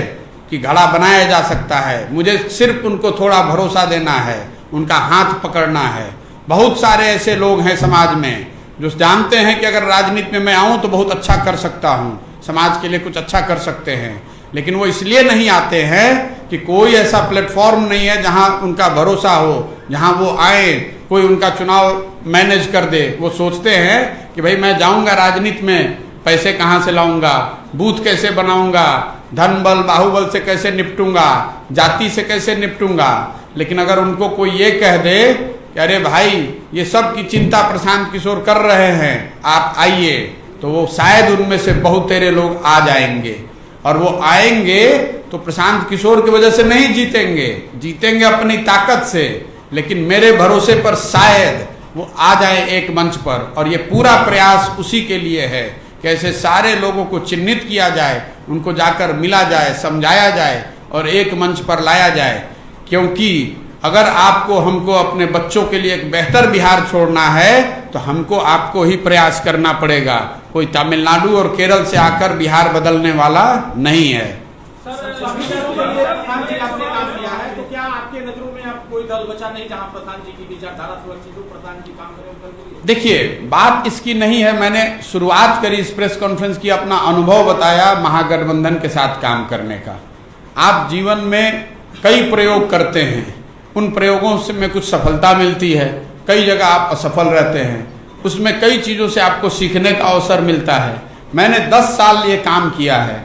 A: कि घड़ा बनाया जा सकता है। मुझे सिर्फ उनको थोड़ा भरोसा देना है, उनका हाथ पकड़ना है। बहुत सारे ऐसे लोग हैं समाज में जो जानते हैं कि अगर राजनीति में मैं आऊं तो बहुत अच्छा कर सकता हूं, समाज के लिए कुछ अच्छा कर सकते हैं, लेकिन वो इसलिए नहीं आते हैं कि कोई ऐसा प्लेटफॉर्म नहीं है जहां उनका भरोसा हो, जहां वो आए, कोई उनका चुनाव मैनेज कर दे। वो सोचते हैं कि भाई मैं जाऊंगा राजनीति में, पैसे कहाँ से लाऊंगा, बूथ कैसे बनाऊंगा, धन बल बाहुबल से कैसे निपटूंगा, जाति से कैसे निपटूंगा। लेकिन अगर उनको कोई ये कह दे कि अरे भाई ये सब की चिंता प्रशांत किशोर कर रहे हैं, आप आइए, तो वो शायद उनमें से बहुत तेरे लोग आ जाएंगे। और वो आएंगे तो प्रशांत किशोर की वजह से नहीं जीतेंगे, जीतेंगे अपनी ताकत से। लेकिन मेरे भरोसे पर शायद वो आ जाए एक मंच पर। और ये पूरा प्रयास उसी के लिए है कि ऐसे सारे लोगों को चिन्हित किया जाए, उनको जाकर मिला जाए, समझाया जाए और एक मंच पर लाया जाए। क्योंकि अगर आपको हमको अपने बच्चों के लिए एक बेहतर बिहार छोड़ना है तो हमको आपको ही प्रयास करना पड़ेगा। कोई तमिलनाडु और केरल से आकर बिहार बदलने वाला नहीं है।
E: प्रधान जी आपने काम किया है, तो क्या आपके नजरों में अब कोई दल बचा नहीं जहां प्रधान जी की विचारधारा सुरक्षित हो, प्रधान जी काम करें?
A: देखिए, बात इसकी नहीं है। मैंने शुरुआत करी इस प्रेस कॉन्फ्रेंस की, अपना अनुभव बताया महागठबंधन के साथ काम करने का। आप जीवन में कई प्रयोग करते हैं, उन प्रयोगों से में कुछ सफलता मिलती है, कई जगह आप असफल रहते हैं, उसमें कई चीज़ों से आपको सीखने का अवसर मिलता है। मैंने 10 साल ये काम किया है,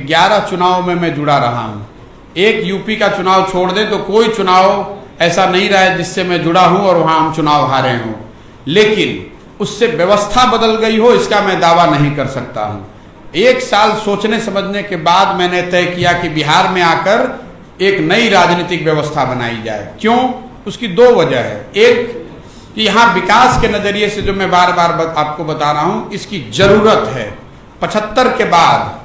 A: 11 चुनाव में मैं जुड़ा रहा हूँ। एक यूपी का चुनाव छोड़ दें तो कोई चुनाव ऐसा नहीं रहा है जिससे मैं जुड़ा हूँ और वहाँ हम चुनाव हारे हों। लेकिन उससे व्यवस्था बदल गई हो इसका मैं दावा नहीं कर सकता हूँ। 1 साल सोचने समझने के बाद मैंने तय किया कि बिहार में आकर एक नई राजनीतिक व्यवस्था बनाई जाए। क्यों? उसकी 2 वजह है। एक कि यहाँ विकास के नजरिए से जो मैं बार बार आपको बता रहा हूँ, इसकी जरूरत है। 75 के बाद,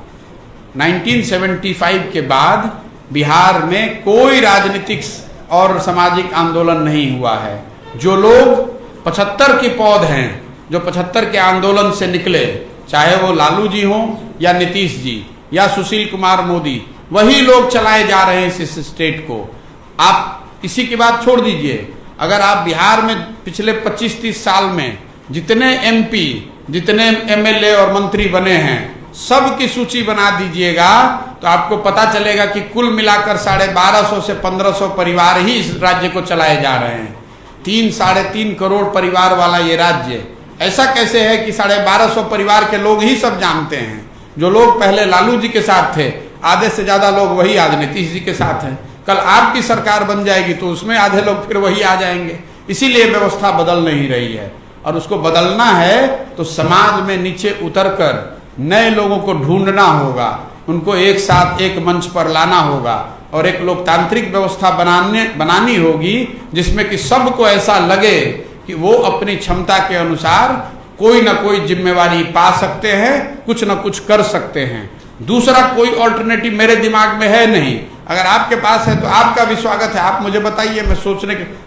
A: 1975 के बाद बिहार में कोई राजनीतिक और सामाजिक आंदोलन नहीं हुआ है। जो लोग 75 के पौध हैं, जो 75 के आंदोलन से निकले, चाहे वो लालू जी हों या नीतीश जी या सुशील कुमार मोदी, वही लोग चलाए जा रहे हैं इस स्टेट को। आप इसी की बात छोड़ दीजिए, अगर आप बिहार में पिछले 25-30 साल में जितने एमपी, जितने एमएलए और मंत्री बने हैं, सब की सूची बना दीजिएगा तो आपको पता चलेगा कि कुल मिलाकर 1250 से 1500 परिवार ही इस राज्य को चलाए जा रहे हैं। 3-3.5 करोड़ परिवार वाला ये राज्य ऐसा कैसे है कि 1250 परिवार के लोग ही सब जानते हैं? जो लोग पहले लालू जी के साथ थे, आधे से ज्यादा लोग वही आज नीतीश जी के साथ हैं। कल आपकी सरकार बन जाएगी तो उसमें आधे लोग फिर वही आ जाएंगे। इसीलिए व्यवस्था बदल नहीं रही है, और उसको बदलना है तो समाज में नीचे उतरकर नए लोगों को ढूंढना होगा, उनको एक साथ एक मंच पर लाना होगा और एक लोकतांत्रिक व्यवस्था बनानी होगी जिसमें कि सबको ऐसा लगे कि वो अपनी क्षमता के अनुसार कोई ना कोई जिम्मेवारी पा सकते हैं, कुछ ना कुछ कर सकते हैं। दूसरा कोई ऑल्टरनेटिव मेरे दिमाग में है नहीं। अगर आपके पास है तो आपका भी स्वागत है, आप मुझे बताइए।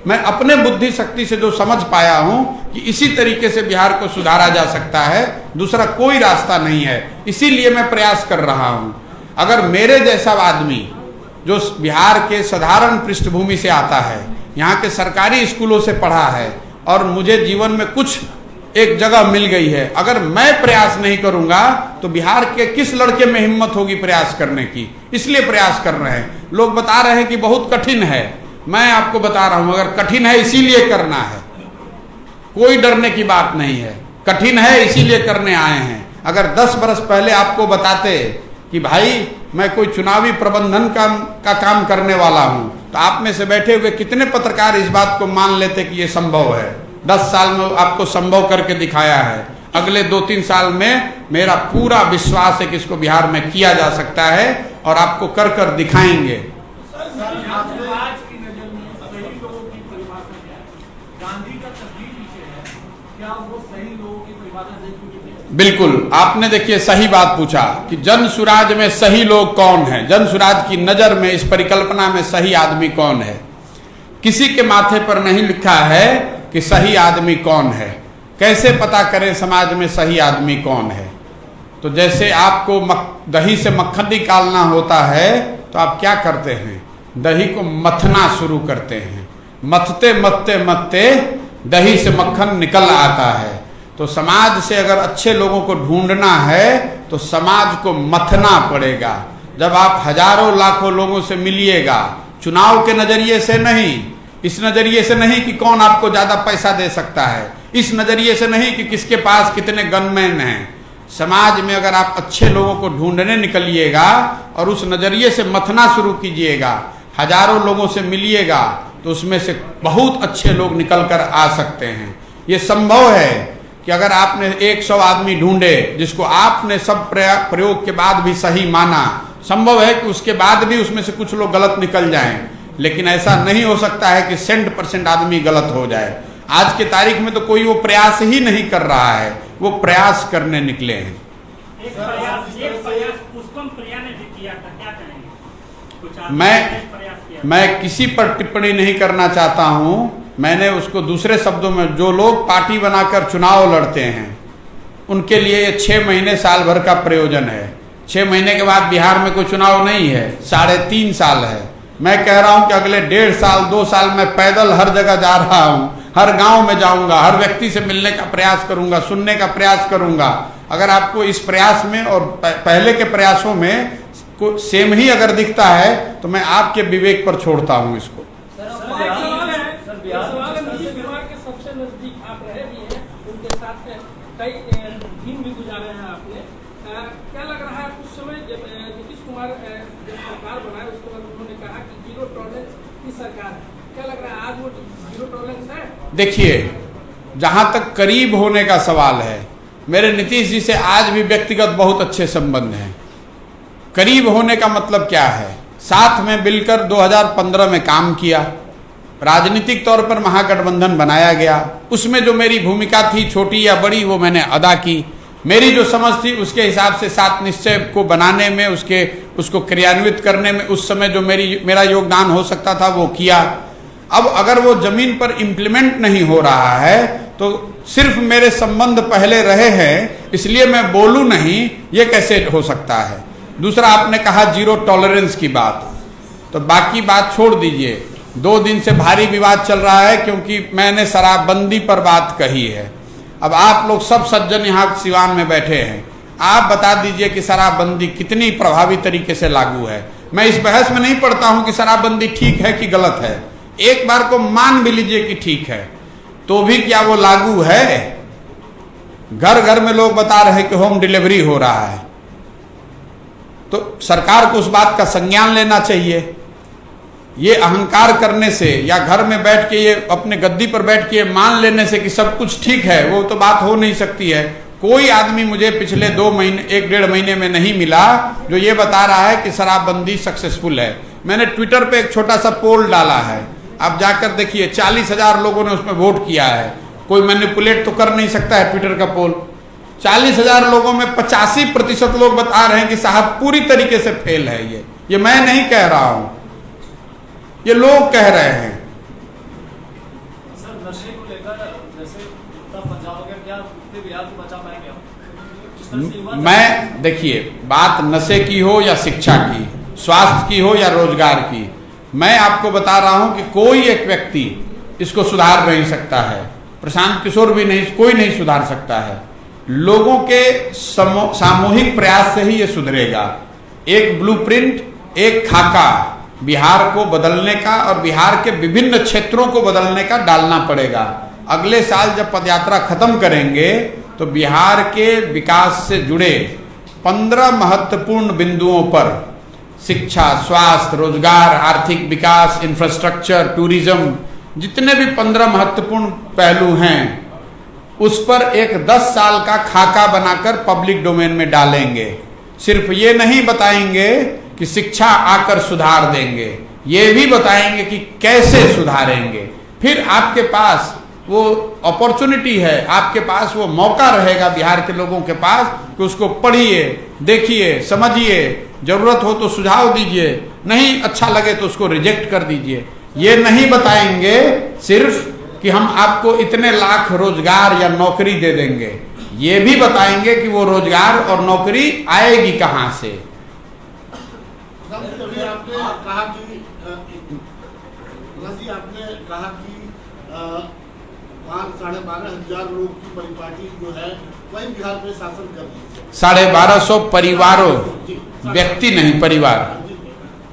A: मैं अपने बुद्धि शक्ति से जो समझ पाया हूं कि इसी तरीके से बिहार को सुधारा जा सकता है, दूसरा कोई रास्ता नहीं है, इसीलिए मैं प्रयास कर रहा हूं। अगर मेरे जैसा आदमी जो बिहार के साधारण पृष्ठभूमि से आता है, यहाँ के सरकारी स्कूलों से पढ़ा है और मुझे जीवन में कुछ एक जगह मिल गई है, अगर मैं प्रयास नहीं करूंगा तो बिहार के किस लड़के में हिम्मत होगी प्रयास करने की? इसलिए प्रयास कर रहे हैं। लोग बता रहे हैं कि बहुत कठिन है, मैं आपको बता रहा हूं अगर कठिन है इसीलिए करना है, कोई डरने की बात नहीं है। कठिन है इसीलिए करने आए हैं। अगर 10 बरस पहले आपको बताते कि भाई मैं कोई चुनावी प्रबंधन का काम करने वाला हूं, तो आप में से बैठे हुए कितने पत्रकार इस बात को मान लेते कि ये संभव है? 10 साल में आपको संभव करके दिखाया है। अगले 2-3 साल में मेरा पूरा विश्वास है कि इसको बिहार में किया जा सकता है और आपको कर कर दिखाएंगे।
E: समाज की नजर में सही लोगों की परिभाषा क्या है? गांधी का तस्वीर पीछे है, क्या वो सही लोगों की परिभाषा दे चुके हैं?
A: बिल्कुल, आपने देखिए सही बात पूछा कि जन सुराज में सही लोग कौन है, जन सुराज की नजर में इस परिकल्पना में सही आदमी कौन है? किसी के माथे पर नहीं लिखा है कि सही आदमी कौन है। कैसे पता करें समाज में सही आदमी कौन है? तो जैसे आपको दही से मक्खन निकालना होता है तो आप क्या करते हैं? दही को मथना शुरू करते हैं, मथते मथते मथते दही से मक्खन निकल आता है। तो समाज से अगर अच्छे लोगों को ढूंढना है तो समाज को मथना पड़ेगा। जब आप हजारों लाखों लोगों से मिलिएगा, चुनाव के नजरिए से नहीं, इस नजरिए से नहीं कि कौन आपको ज्यादा पैसा दे सकता है, इस नजरिए से नहीं कि किसके पास कितने गनमैन हैं। समाज में अगर आप अच्छे लोगों को ढूंढने निकलिएगा और उस नजरिए से मथना शुरू कीजिएगा, हजारों लोगों से मिलिएगा, तो उसमें से बहुत अच्छे लोग निकल कर आ सकते हैं। ये संभव है कि अगर आपने 100 आदमी ढूंढे जिसको आपने सब प्रयोग के बाद भी सही माना, संभव है कि उसके बाद भी उसमें से कुछ लोग गलत निकल जाएं, लेकिन ऐसा नहीं हो सकता है कि 100% आदमी गलत हो जाए। आज के तारीख में तो कोई वो प्रयास ही नहीं कर रहा है, वो प्रयास करने निकले हैं।
E: एक प्रयास पुष्पम प्रिया ने भी किया था, क्या कहेंगे?
A: मैं किसी पर टिप्पणी नहीं करना चाहता हूं। मैंने उसको दूसरे शब्दों में, जो लोग पार्टी बनाकर चुनाव लड़ते हैं उनके लिए ये 6 महीने साल भर का प्रयोजन है। 6 महीने के बाद बिहार में कोई चुनाव नहीं है, 3.5 साल है। मैं कह रहा हूं कि अगले 1.5 साल 2 साल मैं पैदल हर जगह जा रहा हूं, हर गांव में जाऊंगा, हर व्यक्ति से मिलने का प्रयास करूंगा, सुनने का प्रयास करूंगा। अगर आपको इस प्रयास में और पहले के प्रयासों में सेम ही अगर दिखता है तो मैं आपके विवेक पर छोड़ता हूं इसको।
D: सबसे नजदीक आप रहे भी हैं, उनके साथ कई दिन भी गुजारे हैं आपने। क्या लग रहा है उस समय जब नीतीश कुमार जब सरकार बनाए उसके बाद उन्होंने कहा कि 0 टॉलरेंस की सरकार है, क्या लग रहा है आज वो 0 टॉलरेंस है? देखिए,
A: जहां तक करीब होने का सवाल है, मेरे नीतीश जी से आज भी व्यक्तिगत बहुत अच्छे संबंध हैं। करीब होने का मतलब क्या है? साथ में मिलकर 2015 में काम किया, राजनीतिक तौर पर महागठबंधन बनाया गया, उसमें जो मेरी भूमिका थी छोटी या बड़ी वो मैंने अदा की। मेरी जो समझ थी उसके हिसाब से 7 निश्चय को बनाने में, उसको क्रियान्वित करने में उस समय जो मेरा योगदान हो सकता था वो किया। अब अगर वो जमीन पर इम्प्लीमेंट नहीं हो रहा है तो सिर्फ मेरे संबंध पहले रहे हैं इसलिए मैं बोलूं नहीं, ये कैसे हो सकता है? दूसरा, आपने कहा 0 टॉलरेंस की बात, तो बाकी बात छोड़ दीजिए। 2 दिन से भारी विवाद चल रहा है क्योंकि मैंने शराबबंदी पर बात कही है। अब आप लोग सब सज्जन यहाँ सिवान में बैठे हैं, आप बता दीजिए कि शराबबंदी कितनी प्रभावी तरीके से लागू है। मैं इस बहस में नहीं पढ़ता हूं कि शराबबंदी ठीक है कि गलत है। एक बार को मान भी लीजिए कि ठीक है, तो भी क्या वो लागू है? घर घर में लोग बता रहे हैं कि होम डिलीवरी हो रहा है, तो सरकार को उस बात का संज्ञान लेना चाहिए। ये अहंकार करने से या घर में बैठ के ये अपने गद्दी पर बैठ के मान लेने से कि सब कुछ ठीक है, वो तो बात हो नहीं सकती है। कोई आदमी मुझे पिछले 2 महीने 1-1.5 महीने में नहीं मिला जो ये बता रहा है कि शराबबंदी सक्सेसफुल है। मैंने ट्विटर पे एक छोटा सा पोल डाला है, आप जाकर देखिए, 40,000 लोगों ने उसमें वोट किया है। कोई मैनिपुलेट तो कर नहीं सकता है ट्विटर का पोल। 40,000 लोगों में 85% लोग बता रहे हैं कि साहब पूरी तरीके से फेल है ये। ये मैं नहीं कह रहा हूं, ये लोग कह रहे हैं।
E: सर नशे को लेकर जैसे उत्तर पंजाब हो गया, क्या उत्तर बिहार को बचा पाएंगे आप? जिस तरह से युवा
A: मैं देखिए, बात नशे की हो या शिक्षा की, स्वास्थ्य की हो या रोजगार की, मैं आपको बता रहा हूं कि कोई एक व्यक्ति इसको सुधार नहीं सकता है। प्रशांत किशोर भी नहीं, कोई नहीं सुधार सकता है। लोगों के सामूहिक प्रयास से ही ये सुधरेगा। एक ब्लूप्रिंट, एक खाका बिहार को बदलने का और बिहार के विभिन्न क्षेत्रों को बदलने का डालना पड़ेगा। अगले साल जब पदयात्रा खत्म करेंगे तो बिहार के विकास से जुड़े 15 महत्वपूर्ण बिंदुओं पर, शिक्षा, स्वास्थ्य, रोजगार, आर्थिक विकास, इंफ्रास्ट्रक्चर, टूरिज्म, जितने भी 15 महत्वपूर्ण पहलू हैं, उस पर एक 10 साल का खाका बनाकर पब्लिक डोमेन में डालेंगे। सिर्फ ये नहीं बताएंगे कि शिक्षा आकर सुधार देंगे, ये भी बताएंगे कि कैसे सुधारेंगे। फिर आपके पास वो अपॉर्चुनिटी है, आपके पास वो मौका रहेगा बिहार के लोगों के पास कि उसको पढ़िए, देखिए, समझिए, जरूरत हो तो सुझाव दीजिए, नहीं अच्छा लगे तो उसको रिजेक्ट कर दीजिए। ये नहीं बताएंगे सिर्फ कि हम आपको इतने लाख रोजगार या नौकरी दे देंगे, ये भी बताएंगे कि वो रोजगार और नौकरी आएगी कहां से।
C: आपने कहा कि 12,500 लोग की परिपाटी जो है वही बिहार में शासन कर रही है।
A: 1250 परिवारों, व्यक्ति नहीं, परिवार।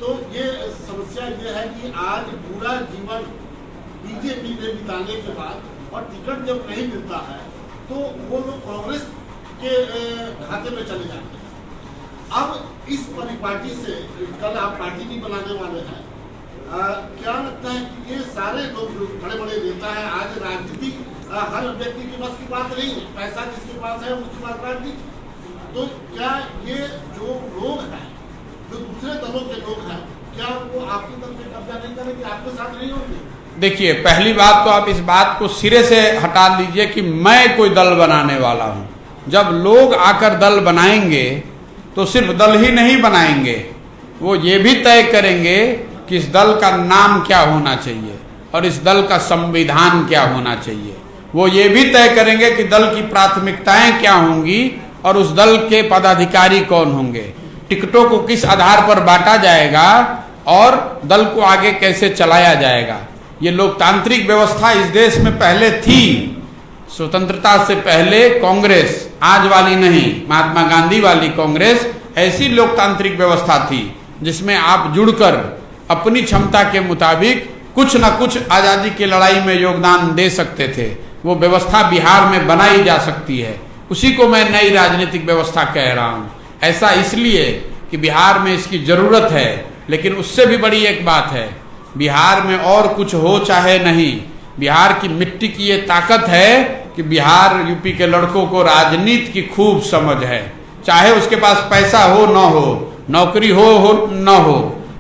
C: तो ये समस्या ये है कि आज पूरा जीवन बीजेपी में बिताने के बाद और टिकट जब नहीं मिलता है तो वो लोग कांग्रेस के खाते में चले जाते हैं। अब इस परिपाटी से कल आप पार्टी भी बनाने वाले हैं, क्या लगता है कि ये सारे लोग जो बड़े बड़े नेता हैं, आज राजनीति हर व्यक्ति के पास की बात नहीं है, पैसा जिसके पास है उसके पास राजनीति, तो क्या ये जो लोग हैं, जो दूसरे दलों के लोग हैं, क्या वो आपकी तरफ से कब्जा नहीं करेंगे, आपके साथ नहीं होंगे?
A: देखिए, पहली बात तो आप इस बात को सिरे से हटा लीजिए कि मैं कोई दल बनाने वाला हूं। जब लोग आकर दल बनाएंगे तो सिर्फ दल ही नहीं बनाएंगे, वो ये भी तय करेंगे कि इस दल का नाम क्या होना चाहिए और इस दल का संविधान क्या होना चाहिए। वो ये भी तय करेंगे कि दल की प्राथमिकताएं क्या होंगी और उस दल के पदाधिकारी कौन होंगे, टिकटों को किस आधार पर बांटा जाएगा और दल को आगे कैसे चलाया जाएगा। ये लोकतांत्रिक व्यवस्था इस देश में पहले थी, स्वतंत्रता से पहले कांग्रेस, आज वाली नहीं, महात्मा गांधी वाली कांग्रेस, ऐसी लोकतांत्रिक व्यवस्था थी जिसमें आप जुड़कर अपनी क्षमता के मुताबिक कुछ न कुछ आजादी की लड़ाई में योगदान दे सकते थे। वो व्यवस्था बिहार में बनाई जा सकती है, उसी को मैं नई राजनीतिक व्यवस्था कह रहा हूं। ऐसा इसलिए कि बिहार में इसकी जरूरत है, लेकिन उससे भी बड़ी एक बात है, बिहार में और कुछ हो चाहे नहीं, बिहार की मिट्टी की ये ताकत है कि बिहार यूपी के लड़कों को राजनीति की खूब समझ है। चाहे उसके पास पैसा हो न हो, नौकरी हो न हो,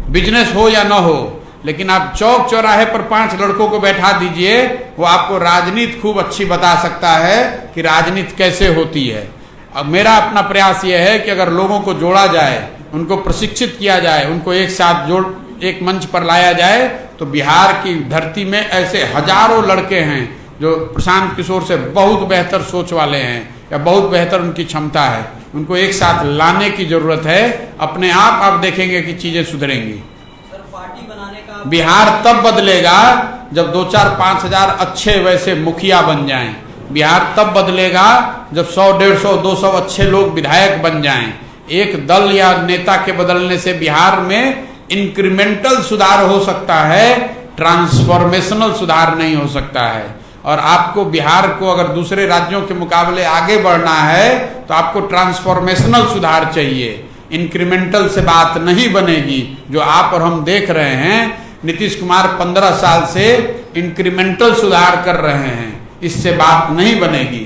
A: बिजनेस हो या न हो, लेकिन आप चौक चौराहे पर 5 लड़कों को बैठा दीजिए, वो आपको राजनीति खूब अच्छी बता सकता है कि राजनीति कैसे होती है। अब मेरा अपना प्रयास ये है कि अगर लोगों को जोड़ा जाए, उनको प्रशिक्षित किया जाए, उनको एक साथ एक मंच पर लाया जाए, तो बिहार की धरती में ऐसे हजारों लड़के हैं जो प्रशांत किशोर से बहुत बेहतर सोच वाले हैं या बहुत बेहतर उनकी क्षमता है। उनको एक साथ लाने की जरूरत है, अपने आप देखेंगे कि चीजें सुधरेंगी।
F: सर, पार्टी बनाने का
A: बिहार तब बदलेगा जब 2-4-5 हजार अच्छे वैसे मुखिया बन जाएं। बिहार तब बदलेगा जब 100, 150, 200 अच्छे लोग विधायक बन जाएं। एक दल या नेता के बदलने से बिहार में इंक्रीमेंटल सुधार हो सकता है, ट्रांसफॉर्मेशनल सुधार नहीं हो सकता है। और आपको बिहार को अगर दूसरे राज्यों के मुकाबले आगे बढ़ना है तो आपको ट्रांसफॉर्मेशनल सुधार चाहिए, इंक्रीमेंटल से बात नहीं बनेगी। जो आप और हम देख रहे हैं, नीतीश कुमार 15 साल से इंक्रीमेंटल सुधार कर रहे हैं, इससे बात नहीं बनेगी।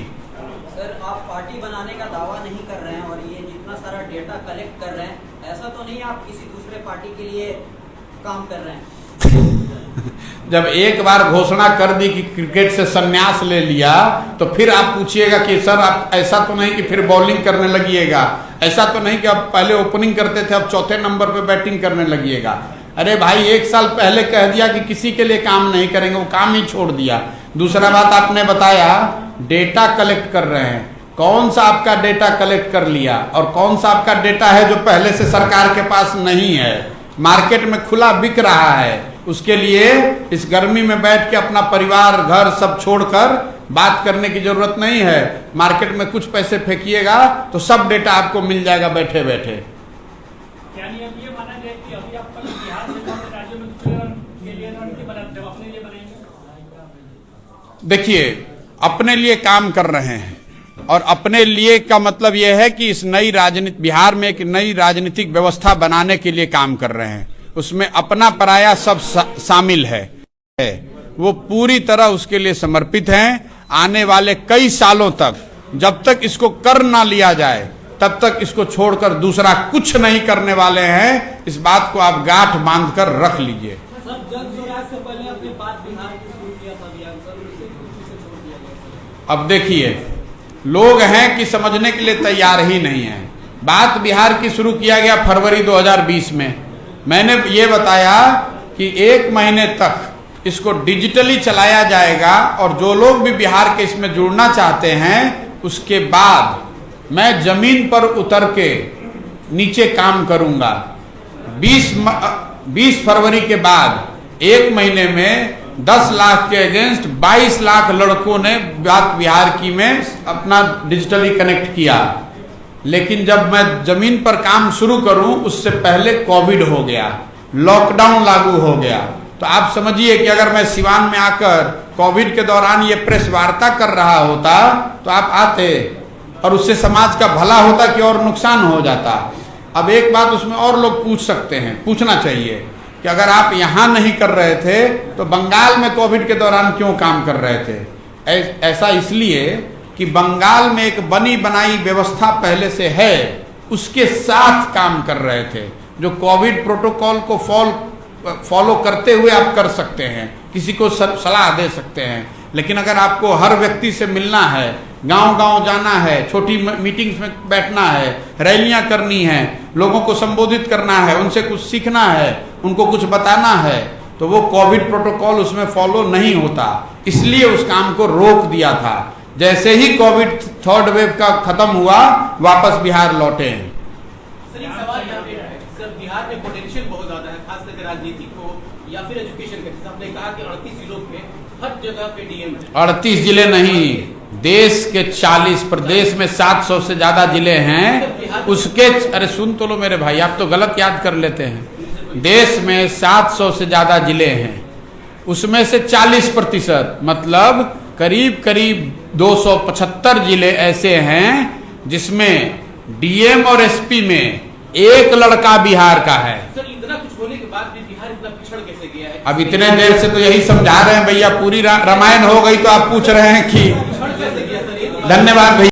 F: सर, आप पार्टी बनाने का दावा नहीं कर रहे हैं और ये जितना सारा डेटा कलेक्ट कर रहे हैं, ऐसा तो नहीं आप किसी दूसरे पार्टी के लिए काम कर रहे हैं?
A: जब एक बार घोषणा कर दी कि क्रिकेट से संन्यास ले लिया, तो फिर आप पूछिएगा कि सर आप ऐसा तो नहीं कि फिर बॉलिंग करने लगिएगा, ऐसा तो नहीं कि अब पहले ओपनिंग करते थे अब चौथे नंबर पे बैटिंग करने लगिएगा। अरे भाई 1 साल पहले कह दिया कि किसी के लिए काम नहीं करेंगे, वो काम ही छोड़ दिया। दूसरा बात आपने बताया डेटा कलेक्ट कर रहे हैं, कौन सा आपका डेटा कलेक्ट कर लिया और कौन सा आपका डेटा है जो पहले से सरकार के पास नहीं है, मार्केट में खुला बिक रहा है। उसके लिए इस गर्मी में बैठ के अपना परिवार घर सब छोड़कर बात करने की जरूरत नहीं है। मार्केट में कुछ पैसे फेंकिएगा तो सब डेटा आपको मिल जाएगा बैठे बैठे।
E: यानी अब ये माना जाए कि अभी आप कल बिहार से राज्य में दूसरे के लिए रणनीति बनाते हो, अपने लिए बनाएंगे?
A: देखिए, अपने लिए काम कर रहे हैं और अपने लिए का मतलब यह है कि इस नई राजनीति, बिहार में एक नई राजनीतिक व्यवस्था बनाने के लिए काम कर रहे हैं। उसमें अपना पराया सब शामिल है। वो पूरी तरह उसके लिए समर्पित हैं। आने वाले कई सालों तक जब तक इसको कर ना लिया जाए तब तक इसको छोड़कर दूसरा कुछ नहीं करने वाले हैं। इस बात को आप गांठ बांधकर रख लीजिए।
F: सब जन स्वराज से पहले अपनी बात बिहार की शुरू किया था अभियान, सर उसे छोड़ दिया गया।
A: अब देखिए, लोग हैं कि समझने के लिए तैयार ही नहीं है। बात बिहार की शुरू किया गया फरवरी 2020 में। मैंने ये बताया कि 1 महीने तक इसको डिजिटली चलाया जाएगा और जो लोग भी बिहार के इसमें जुड़ना चाहते हैं उसके बाद मैं जमीन पर उतर के नीचे काम करूंगा। 20 फरवरी के बाद 1 महीने में 10 लाख के अगेंस्ट 22 लाख लड़कों ने बात बिहार की में अपना डिजिटली कनेक्ट किया। लेकिन जब मैं जमीन पर काम शुरू करूं उससे पहले कोविड हो गया, लॉकडाउन लागू हो गया। तो आप समझिए कि अगर मैं सिवान में आकर कोविड के दौरान ये प्रेस वार्ता कर रहा होता तो आप आते और उससे समाज का भला होता कि और नुकसान हो जाता। अब एक बात उसमें और लोग पूछ सकते हैं, पूछना चाहिए कि अगर आप यहाँ नहीं कर रहे थे तो बंगाल में कोविड के दौरान क्यों काम कर रहे थे? ऐसा इसलिए कि बंगाल में एक बनी बनाई व्यवस्था पहले से है, उसके साथ काम कर रहे थे। जो कोविड प्रोटोकॉल को फॉलो करते हुए आप कर सकते हैं, किसी को सलाह दे सकते हैं। लेकिन अगर आपको हर व्यक्ति से मिलना है, गांव-गांव जाना है, छोटी मीटिंग्स में बैठना है, रैलियां करनी है, लोगों को संबोधित करना है, उनसे कुछ सीखना है, उनको कुछ बताना है, तो वो कोविड प्रोटोकॉल उसमें फॉलो नहीं होता। इसलिए उस काम को रोक दिया था। जैसे ही कोविड 3rd वेव का खत्म हुआ वापस बिहार लौटे हैं।
B: सर एक सवाल यहाँ पे है, सर बिहार में पोटेंशियल बहुत ज्यादा है, खास करके राजनीति को या फिर एजुकेशन के। जैसे आपने कहा कि 38 जिलों पे हर जगह पे डीएम है। 38
A: जिले नहीं, देश के 40 प्रदेश में 700 से ज्यादा जिले हैं। उसके अरे सुन तो लो मेरे भाई, आप तो गलत याद कर लेते हैं। देश में 700 से ज्यादा जिले हैं, उसमें से 40% मतलब करीब करीब 275 जिले ऐसे हैं जिसमें डीएम और एसपी में एक लड़का बिहार का है।
B: सर इतना कुछ होने के बाद भी बिहार इतना पिछड़ कैसे गया है?
A: अब इतने देर से तो यही समझा रहे हैं भैया, पूरी रामायण हो गई तो आप पूछ रहे हैं कि।
B: पिछड़ कैसे गया सर?
A: धन्यवाद भैया।